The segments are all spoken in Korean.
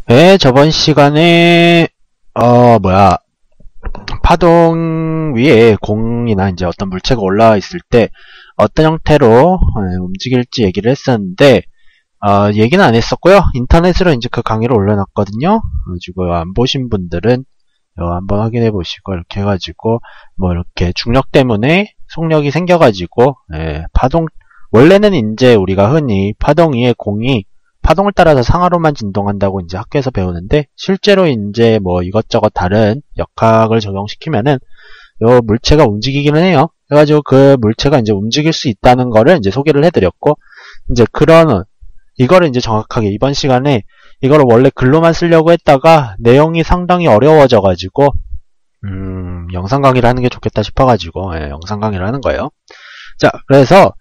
네, 저번 시간에 파동 위에 공이나 이제 어떤 물체가 올라와 있을 때 어떤 형태로 움직일지 얘기를 했었는데 얘기는 안 했었고요. 인터넷으로 이제 그 강의를 올려놨거든요. 그래가지고 안 보신 분들은 한번 확인해 보시고 이렇게 해가지고 뭐 이렇게 중력 때문에 속력이 생겨가지고 파동 원래는 이제 우리가 흔히 파동 위에 공이 파동을 따라서 상하로만 진동한다고 이제 학교에서 배우는데 실제로 이제 뭐 이것저것 다른 역학을 적용시키면은 요 물체가 움직이기는 해요. 그래가지고 그 물체가 이제 움직일 수 있다는 거를 이제 소개를 해드렸고 이제 이거를 이제 정확하게 이번 시간에 이거를 원래 글로만 쓰려고 했다가 내용이 상당히 어려워져가지고 영상 강의를 하는 게 좋겠다 싶어가지고 영상 강의를 하는 거예요. 자, 그래서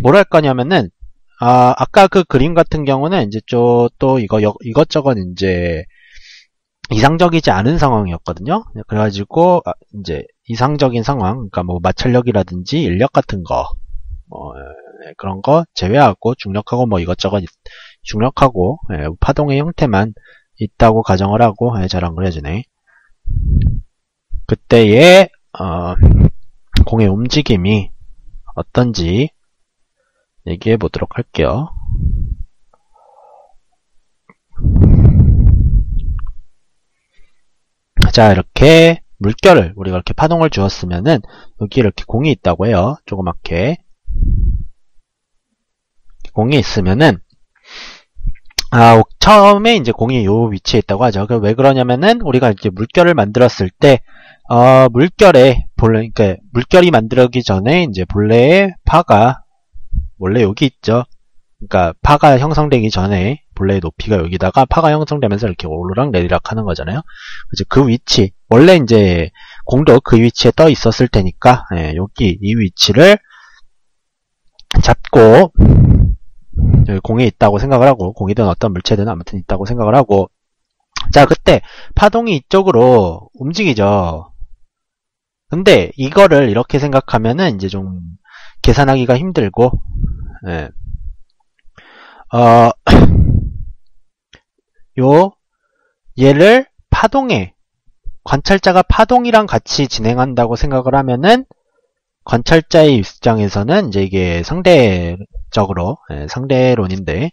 뭘 할 거냐면은 아까 그 그림 같은 경우는 이제 또 이것저것 이제 이상적이지 않은 상황이었거든요. 그래가지고 이제 이상적인 상황, 그러니까 뭐 마찰력이라든지 인력 같은 거, 그런 거 제외하고 중력하고 뭐 이것저것 중력하고 파동의 형태만 있다고 가정을 하고 잘 안 그려지네. 그때의 공의 움직임이 어떤지 얘기해 보도록 할게요. 자, 이렇게 물결을 우리가 이렇게 파동을 주었으면은 여기 이렇게 공이 있다고 해요. 조그맣게 공이 있으면은 처음에 이제 공이 요 위치에 있다고 하죠. 왜 그러냐면은 우리가 이제 물결을 만들었을 때 그러니까 물결이 만들어지기 전에 이제 본래의 파가 원래 여기 있죠. 그러니까 파가 형성되기 전에 본래의 높이가 여기다가 파가 형성되면서 이렇게 오르락 내리락 하는 거잖아요. 그래서 그 위치 원래 이제 공도 그 위치에 떠 있었을 테니까 여기 이 위치를 잡고 여기 공에 있다고 생각을 하고 공이든 어떤 물체든 아무튼 있다고 생각을 하고 자 그때 파동이 이쪽으로 움직이죠. 근데 이거를 이렇게 생각하면은 이제 좀 계산하기가 힘들고 얘를 관찰자가 파동이랑 같이 진행한다고 생각을 하면은 관찰자의 입장에서는 이제 이게 상대적으로 상대론인데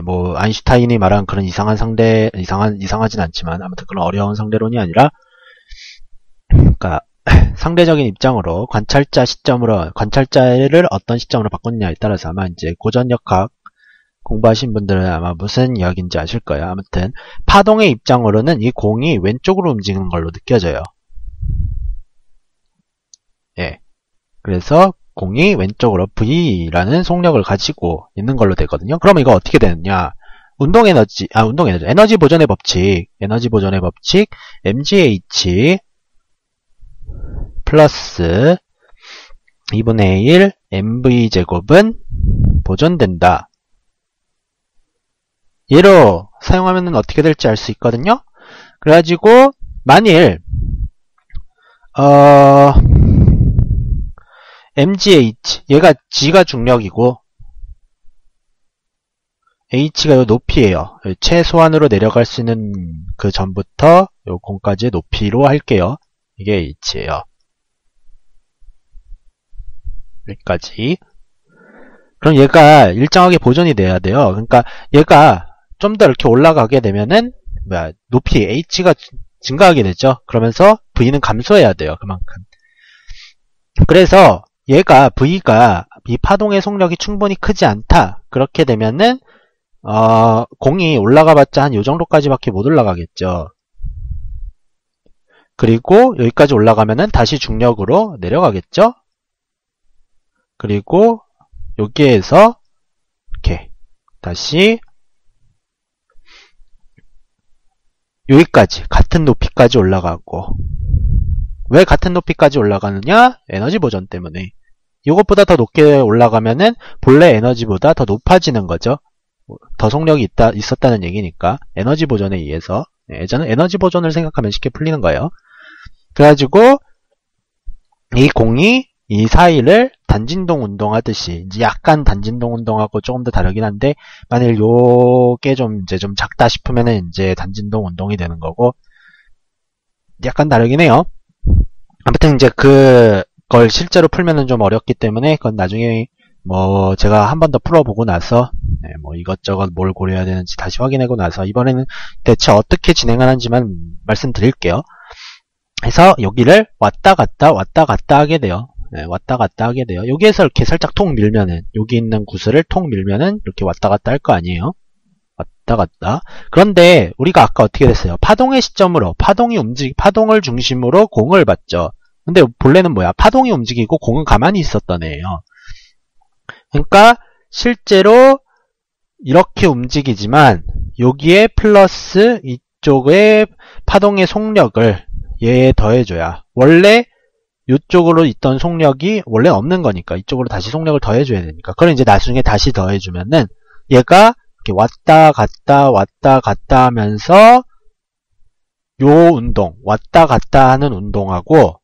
뭐 아인슈타인이 말한 그런 이상하진 않지만 아무튼 그런 어려운 상대론이 아니라 그러니까 상대적인 입장으로 관찰자를 어떤 시점으로 바꿨느냐에 따라서 아마 이제 고전역학 공부하신 분들은 아마 무슨 이야기인지 아실 거예요. 아무튼 파동의 입장으로는 이 공이 왼쪽으로 움직이는 걸로 느껴져요. 그래서 공이 왼쪽으로 V라는 속력을 가지고 있는 걸로 되거든요. 그러면 이거 어떻게 되느냐? 에너지 보존의 법칙, mgh 플러스 2분의 1 mv제곱은 보존된다. 얘로 사용하면 어떻게 될지 알 수 있거든요. 그래가지고 만일 mgh 얘가 g가 중력이고 h가 요 높이에요. 최소한으로 내려갈 수 있는 그 전부터 요 공까지의 높이로 할게요. 이게 h예요. 여기까지. 그럼 얘가 일정하게 보존이 돼야 돼요. 그러니까 얘가 좀 더 이렇게 올라가게 되면은 높이 h가 증가하게 되죠. 그러면서 v는 감소해야 돼요. 그만큼. 그래서 V가 이 파동의 속력이 충분히 크지 않다. 그렇게 되면은 공이 올라가봤자 한 요 정도까지밖에 못 올라가겠죠. 그리고 여기까지 올라가면은 다시 중력으로 내려가겠죠. 그리고 여기에서 이렇게 다시 여기까지 같은 높이까지 올라가고 왜 같은 높이까지 올라가느냐? 에너지 보존 때문에. 이것보다 더 높게 올라가면은 본래 에너지보다 더 높아지는 거죠. 더 속력이 있었다는 얘기니까 에너지 보존에 의해서 예전에 에너지 보존을 생각하면 쉽게 풀리는 거예요. 그래가지고 이 공이 이 사이를 단진동 운동하듯이 이제 약간 단진동 운동하고 조금 더 다르긴 한데 만일 요게 좀 이제 좀 작다 싶으면은 이제 단진동 운동이 되는 거고 약간 다르긴 해요. 아무튼 이제 그걸 실제로 풀면은 좀 어렵기 때문에 그건 나중에 뭐 제가 한 번 더 풀어보고 나서 뭐 이것저것 뭘 고려해야 되는지 다시 확인하고 나서 이번에는 대체 어떻게 진행하는지만 말씀드릴게요. 그래서 여기를 왔다 갔다 하게 돼요. 왔다 갔다 하게 돼요. 여기에서 이렇게 살짝 통 밀면은 여기 있는 구슬을 통 밀면은 이렇게 왔다 갔다 할 거 아니에요. 왔다 갔다. 그런데 우리가 아까 어떻게 됐어요? 파동의 시점으로 파동을 중심으로 공을 봤죠. 근데 본래는 뭐야? 파동이 움직이고 공은 가만히 있었던 애예요. 그러니까 실제로 이렇게 움직이지만 여기에 플러스 이쪽에 파동의 속력을 얘에 더해줘야 원래 이쪽으로 있던 속력이 원래 없는 거니까 이쪽으로 다시 속력을 더해줘야 되니까 그걸 이제 나중에 다시 더해주면은 얘가 이렇게 왔다 갔다 하면서 요 운동 왔다 갔다 하는 운동하고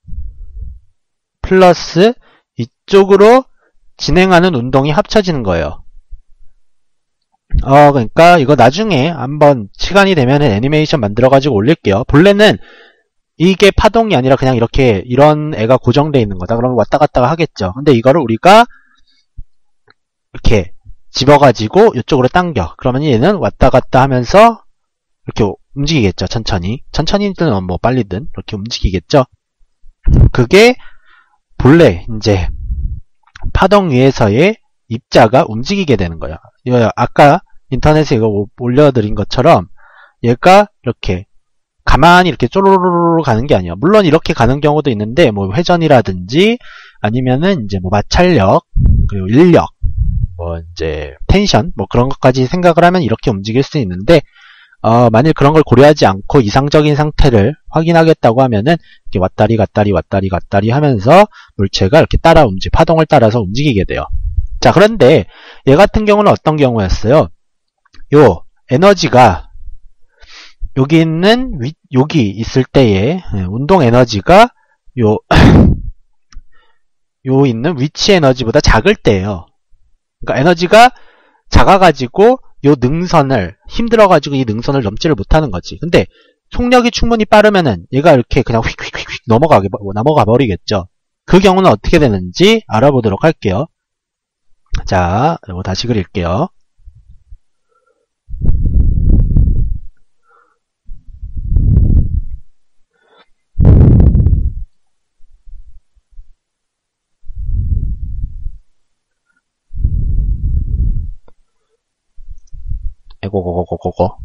플러스 이쪽으로 진행하는 운동이 합쳐지는 거예요. 그러니까 이거 나중에 한번 시간이 되면 애니메이션 만들어가지고 올릴게요. 본래는 이게 파동이 아니라 그냥 이렇게 이런 애가 고정되어 있는 거다. 그러면 왔다 갔다 하겠죠. 근데 이거를 우리가 이렇게 집어가지고 이쪽으로 당겨. 그러면 얘는 왔다 갔다 하면서 이렇게 움직이겠죠. 천천히든 뭐 빨리든 이렇게 움직이겠죠. 그게 본래 이제 파동 위에서의 입자가 움직이게 되는 거예요. 아까 인터넷에 이거 올려드린 것처럼 얘가 이렇게 가만히 이렇게 쪼로로로 가는 게 아니에요. 물론 이렇게 가는 경우도 있는데 뭐 회전이라든지 아니면은 이제 뭐 마찰력 그리고 인력 뭐 이제 텐션 뭐 그런 것까지 생각을 하면 이렇게 움직일 수 있는데 만일 그런 걸 고려하지 않고 이상적인 상태를 확인하겠다고 하면은 이렇게 왔다리 갔다리 하면서 물체가 이렇게 파동을 따라서 움직이게 돼요. 자, 그런데 얘 같은 경우는 어떤 경우였어요? 요 에너지가 여기 있을 때의 운동 에너지가 요 있는 위치 에너지보다 작을 때예요. 그러니까 에너지가 작아가지고 요 능선을 힘들어가지고 이 능선을 넘지를 못하는 거지. 근데 속력이 충분히 빠르면은 얘가 이렇게 그냥 휙휙휙 넘어가 버리겠죠. 그 경우는 어떻게 되는지 알아보도록 할게요. 자, 이거 다시 그릴게요. 고고.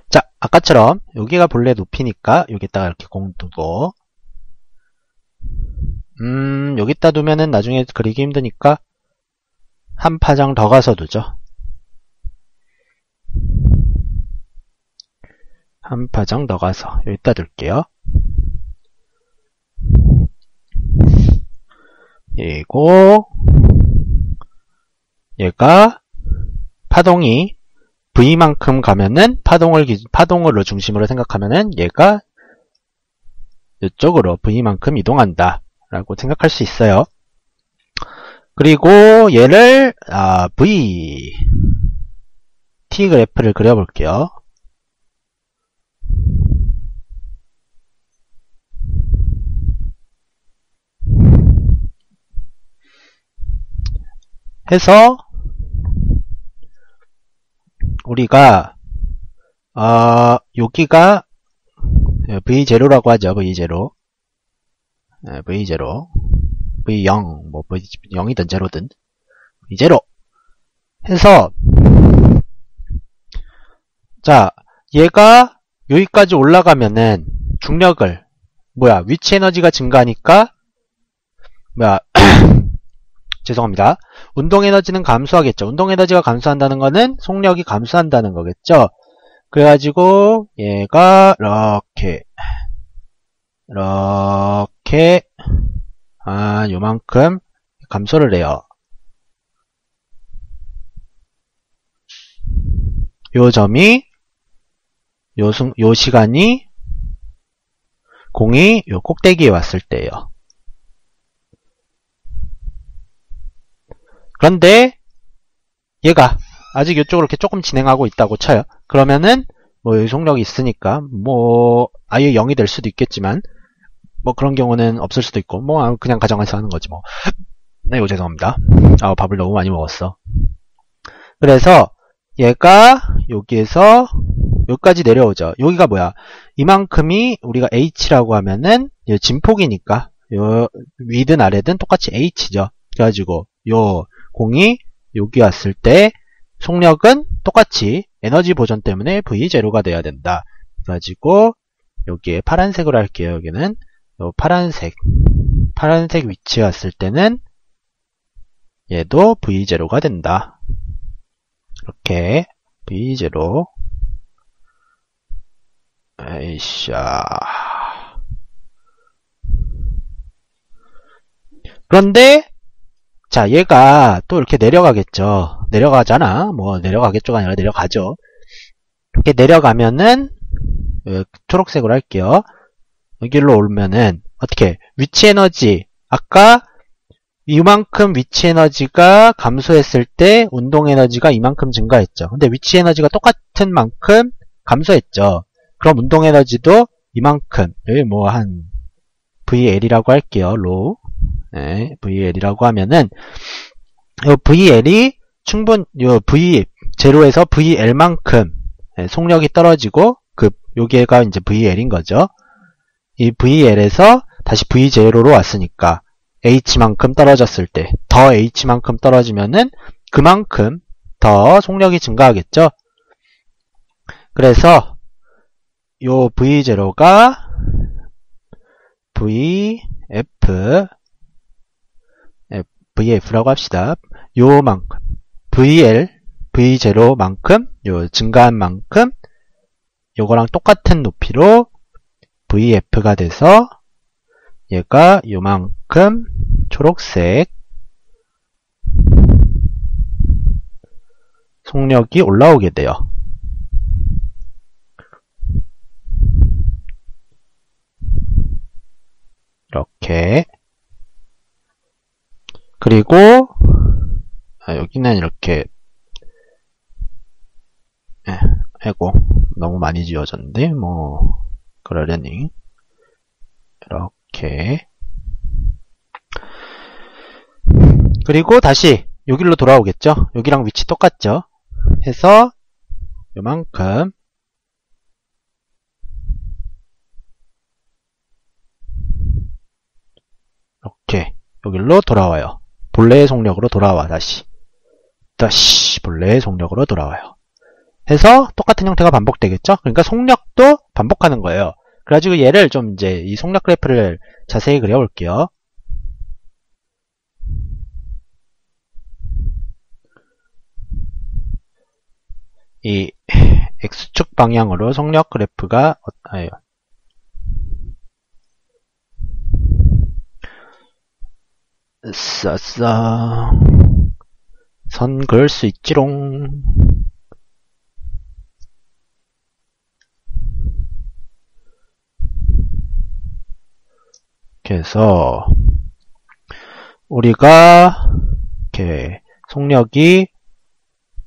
자, 아까처럼 여기가 본래 높이니까 여기다가 이렇게 공 두고 여기다 두면은 나중에 그리기 힘드니까 한 파장 더 가서 두죠. 한 파장 더 가서 여기다 둘게요. 그리고 얘가 파동이 V만큼 가면은 파동으로 중심으로 생각하면은 얘가 이쪽으로 V만큼 이동한다 라고 생각할 수 있어요. 그리고 얘를 V T 그래프를 그려볼게요. 해서 우리가 여기가 V0라고 하죠. V0 V0 뭐 V0이든 0든 V0 해서 자 얘가 여기까지 올라가면은 중력을 위치 에너지가 증가하니까 죄송합니다. 운동 에너지는 감소하겠죠. 운동 에너지가 감소한다는 거는 속력이 감소한다는 거겠죠. 그래가지고 얘가 이렇게 요만큼 감소를 해요. 요 점이 요 시간이 공이 요 꼭대기에 왔을 때예요. 그런데 얘가 아직 이쪽으로 이렇게 조금 진행하고 있다고 쳐요. 그러면은 뭐 여기 속력이 있으니까 뭐 아예 0이 될 수도 있겠지만 뭐 그런 경우는 없을 수도 있고 뭐 그냥 가정해서 하는 거지 뭐. 네, 이거 죄송합니다. 밥을 너무 많이 먹었어. 그래서 얘가 여기에서 여기까지 내려오죠. 여기가 뭐야? 이만큼이 우리가 h라고 하면은 진폭이니까 요 위든 아래든 똑같이 h죠. 그래가지고 요 공이 여기 왔을 때 속력은 똑같이 에너지 보전 때문에 V0가 돼야 된다. 그래가지고 여기에 파란색으로 할게요. 여기는 요 파란색 위치에 왔을 때는 얘도 V0가 된다. 이렇게 V0 에이샤. 그런데 자 얘가 또 이렇게 내려가겠죠. 내려가잖아. 뭐 내려가겠죠가 아니라 내려가죠. 이렇게 내려가면은 초록색으로 할게요. 여기로 오면은 어떻게 위치 에너지 아까 이만큼 위치 에너지가 감소했을 때 운동 에너지가 이만큼 증가했죠. 근데 위치 에너지가 똑같은 만큼 감소했죠. 그럼 운동 에너지도 이만큼 여기 뭐 한 VL이라고 할게요. 로우 네, VL이라고 하면은 요 VL이 요 V0에서 VL만큼 속력이 떨어지고 여기가 이제 VL인 거죠. 이 VL에서 다시 V0로 왔으니까 H만큼 떨어졌을 때 더 H만큼 떨어지면은 그만큼 더 속력이 증가하겠죠. 그래서 요 V0가 VF라고 합시다. 요만큼 V0만큼 요 증가한 만큼 요거랑 똑같은 높이로 VF가 돼서 얘가 요만큼 초록색 속력이 올라오게 돼요. 이렇게. 그리고 여기는 이렇게 아이고 너무 많이 지워졌는데 뭐 그러려니 이렇게. 그리고 다시 여기로 돌아오겠죠. 여기랑 위치 똑같죠. 해서 요만큼 이렇게 여기로 돌아와요. 본래의 속력으로 돌아와. 다시 본래의 속력으로 돌아와요. 해서 똑같은 형태가 반복되겠죠. 그러니까 속력도 반복하는 거예요. 그래가지고 얘를 좀 이제 이 속력 그래프를 자세히 그려볼게요. 이 X축 방향으로 속력 그래프가 싸싸 선 그을 수 있지롱. 그래서 우리가 이렇게 속력이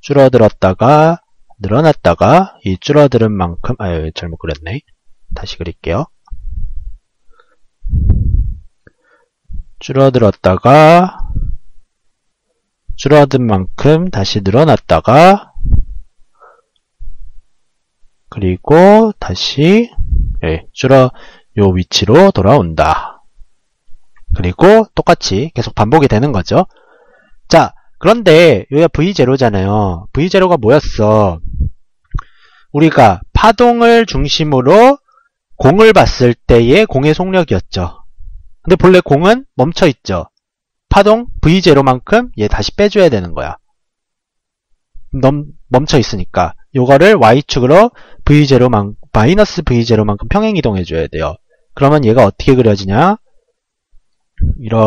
줄어들었다가 늘어났다가 이 줄어드는 만큼 잘못 그렸네. 다시 그릴게요. 줄어들었다가 줄어든 만큼 다시 늘어났다가 그리고 다시 요 위치로 돌아온다. 그리고 똑같이 계속 반복이 되는 거죠. 자, 그런데 여기가 V0잖아요. V0가 뭐였어? 우리가 파동을 중심으로 공을 봤을 때의 공의 속력이었죠. 근데 본래 공은 멈춰있죠. 파동 V0만큼 얘 다시 빼줘야 되는 거야. 멈춰있으니까 요거를 Y축으로 마이너스 V0만큼 평행이동해줘야 돼요. 그러면 얘가 어떻게 그려지냐? 이렇게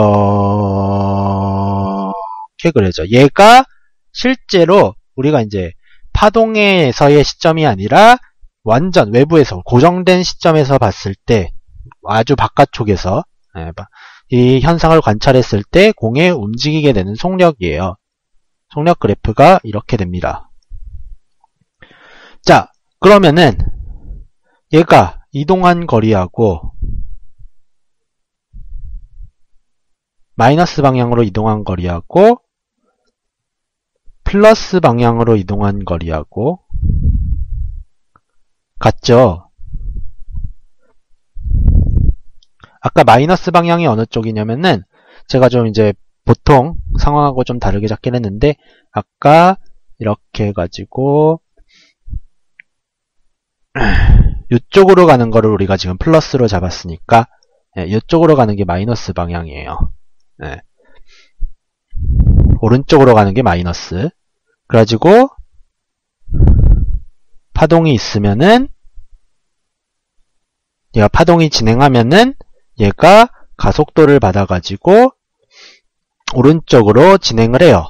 그려져. 얘가 실제로 우리가 이제 파동에서의 시점이 아니라 완전 외부에서 고정된 시점에서 봤을 때 아주 바깥쪽에서 이 현상을 관찰했을 때 공에 움직이게 되는 속력이에요. 속력 그래프가 이렇게 됩니다. 자, 그러면은 얘가 이동한 거리하고 마이너스 방향으로 이동한 거리하고 플러스 방향으로 이동한 거리하고 같죠? 아까 마이너스 방향이 어느 쪽이냐면은 제가 좀 이제 보통 상황하고 좀 다르게 잡긴 했는데 아까 이렇게 해가지고 이쪽으로 가는 거를 우리가 지금 플러스로 잡았으니까 이쪽으로 가는 게 마이너스 방향이에요. 네. 오른쪽으로 가는 게 마이너스. 그래가지고 파동이 있으면은 얘가 파동이 진행하면은 얘가 가속도를 받아가지고 오른쪽으로 진행을 해요.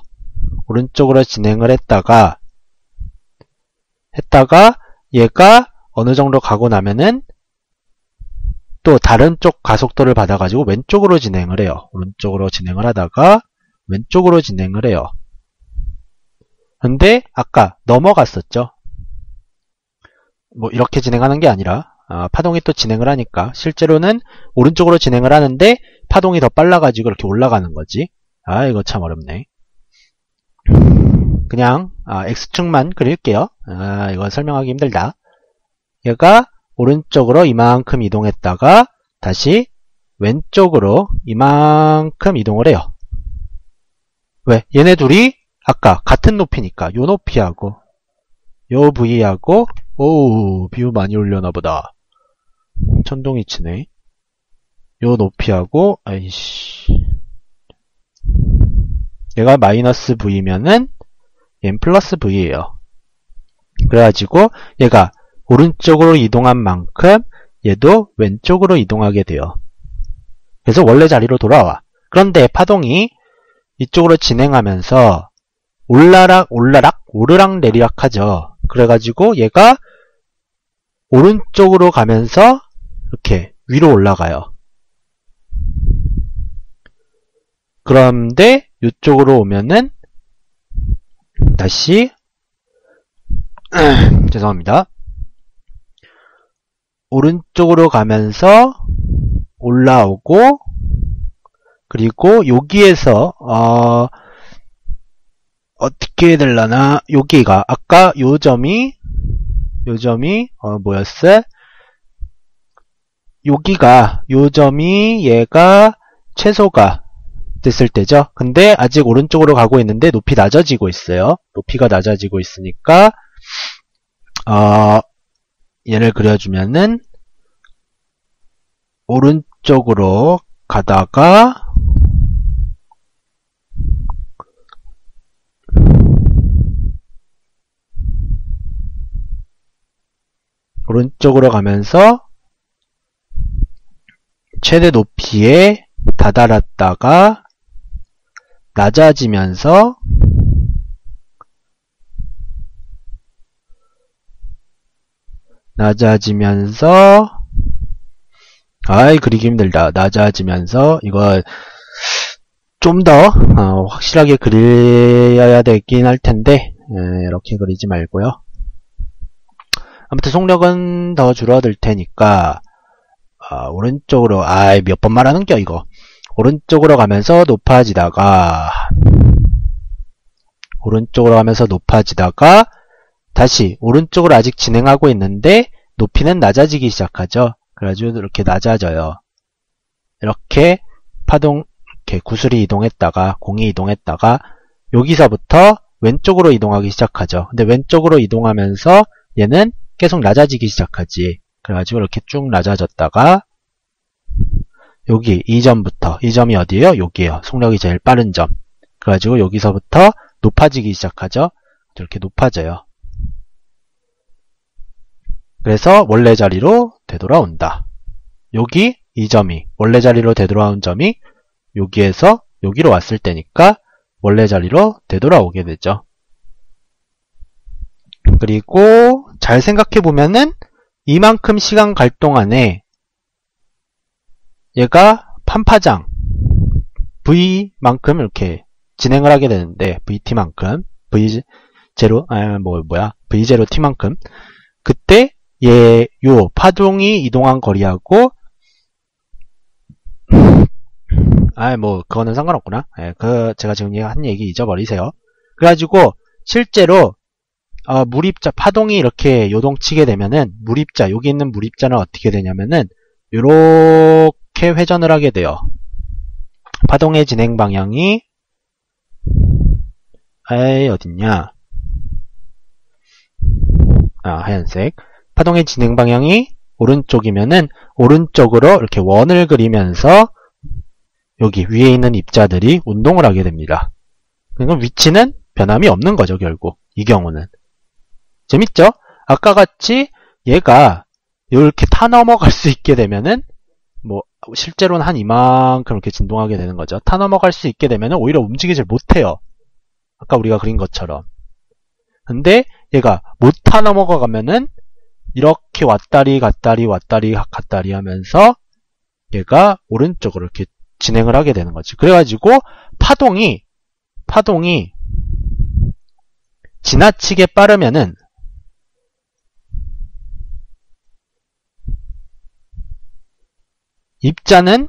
오른쪽으로 진행을 했다가 얘가 어느 정도 가고 나면은 또 다른 쪽 가속도를 받아가지고 왼쪽으로 진행을 해요. 오른쪽으로 진행을 하다가 왼쪽으로 진행을 해요. 근데 아까 넘어갔었죠. 뭐 이렇게 진행하는 게 아니라 파동이 또 진행을 하니까 실제로는 오른쪽으로 진행을 하는데 파동이 더 빨라가지고 이렇게 올라가는 거지. 이거 참 어렵네. 그냥 X축만 그릴게요. 이거 설명하기 힘들다. 얘가 오른쪽으로 이만큼 이동했다가 다시 왼쪽으로 이만큼 이동을 해요. 왜? 얘네 둘이 아까 같은 높이니까 요 높이하고 요 V하고 오우 비유 많이 올려나 보다. 천둥이 치네. 요 높이하고 아이씨 얘가 마이너스 V면은 얘는 플러스 V예요. 그래가지고 얘가 오른쪽으로 이동한 만큼 얘도 왼쪽으로 이동하게 돼요. 그래서 원래 자리로 돌아와. 그런데 파동이 이쪽으로 진행하면서 오르락 내리락 하죠. 그래가지고 얘가 오른쪽으로 가면서 이렇게 위로 올라가요. 그런데 이쪽으로 오면은 다시 죄송합니다. 오른쪽으로 가면서 올라오고 그리고 여기에서 어떻게 되려나 여기가 아까 요 점이 뭐였어? 여기가 요 점이 얘가 최소가 됐을 때죠. 근데 아직 오른쪽으로 가고 있는데 높이 낮아지고 있어요. 높이가 낮아지고 있으니까 얘를 그려주면은 오른쪽으로 가다가 오른쪽으로 가면서 최대 높이에 다다랐다가 낮아지면서 그리기 힘들다. 낮아지면서 이거 좀 더 확실하게 그려야 되긴 할 텐데 이렇게 그리지 말고요. 아무튼 속력은 더 줄어들 테니까 오른쪽으로 몇 번 말하는겨 이거. 오른쪽으로 가면서 높아지다가 다시 오른쪽으로 아직 진행하고 있는데 높이는 낮아지기 시작하죠. 그래가지고 이렇게 낮아져요. 이렇게 파동 이렇게 구슬이 이동했다가 공이 이동했다가 여기서부터 왼쪽으로 이동하기 시작하죠. 근데 왼쪽으로 이동하면서 얘는 계속 낮아지기 시작하지. 그래가지고 이렇게 쭉 낮아졌다가 여기 이 점이 어디예요? 여기에요. 속력이 제일 빠른 점. 그래가지고 여기서부터 높아지기 시작하죠. 이렇게 높아져요. 그래서 원래 자리로 되돌아온다. 여기 이 점이 원래 자리로 되돌아온 점이 여기에서 여기로 왔을 때니까 원래 자리로 되돌아오게 되죠. 그리고 잘 생각해 보면은 이만큼 시간 갈 동안에 얘가 판파장 V만큼 이렇게 진행을 하게 되는데 VT만큼 V0T만큼 그때 요 파동이 이동한 거리하고 그거는 상관없구나. 제가 지금 한 얘기 잊어버리세요. 그래가지고 실제로 물입자 파동이 이렇게 요동치게 되면은 물입자 여기 있는 물입자는 어떻게 되냐면은 요렇게 회전을 하게 돼요. 파동의 진행 방향이 어딨냐? 하얀색. 파동의 진행 방향이 오른쪽이면은 오른쪽으로 이렇게 원을 그리면서 여기 위에 있는 입자들이 운동을 하게 됩니다. 그러니까 위치는 변함이 없는 거죠, 결국. 이 경우는. 재밌죠? 아까 같이 얘가 이렇게 타 넘어갈 수 있게 되면은 실제로는 한 이만큼 이렇게 진동하게 되는 거죠. 타 넘어갈 수 있게 되면은 오히려 움직이질 못해요. 아까 우리가 그린 것처럼. 근데 얘가 못 타 넘어가면은 이렇게 왔다리 갔다리 하면서 얘가 오른쪽으로 이렇게 진행을 하게 되는 거지. 그래가지고 파동이 지나치게 빠르면은 입자는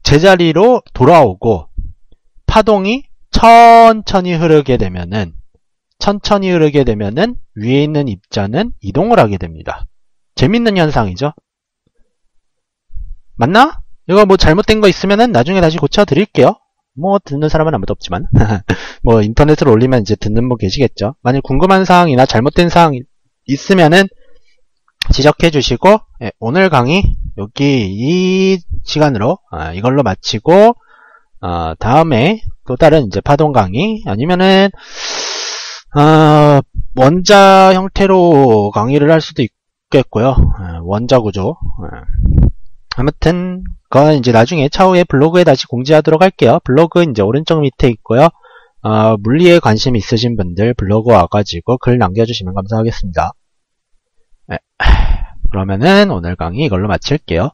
제자리로 돌아오고 파동이 천천히 흐르게 되면은 위에 있는 입자는 이동을 하게 됩니다. 재밌는 현상이죠. 맞나? 이거 잘못된 거 있으면은 나중에 다시 고쳐드릴게요. 듣는 사람은 아무도 없지만. 인터넷으로 올리면 이제 듣는 분 계시겠죠. 만약 궁금한 사항이나 잘못된 사항 있으면은 지적해 주시고, 오늘 강의 여기 이 시간으로 이걸로 마치고, 다음에 또 다른 이제 파동 강의 아니면은 원자 형태로 강의를 할 수도 있겠고요. 원자 구조. 아무튼 그건 이제 나중에 차후에 블로그에 다시 공지하도록 할게요. 블로그 이제 오른쪽 밑에 있고요. 물리에 관심 있으신 분들 블로그 와가지고 글 남겨주시면 감사하겠습니다. 그러면은 오늘 강의 이걸로 마칠게요.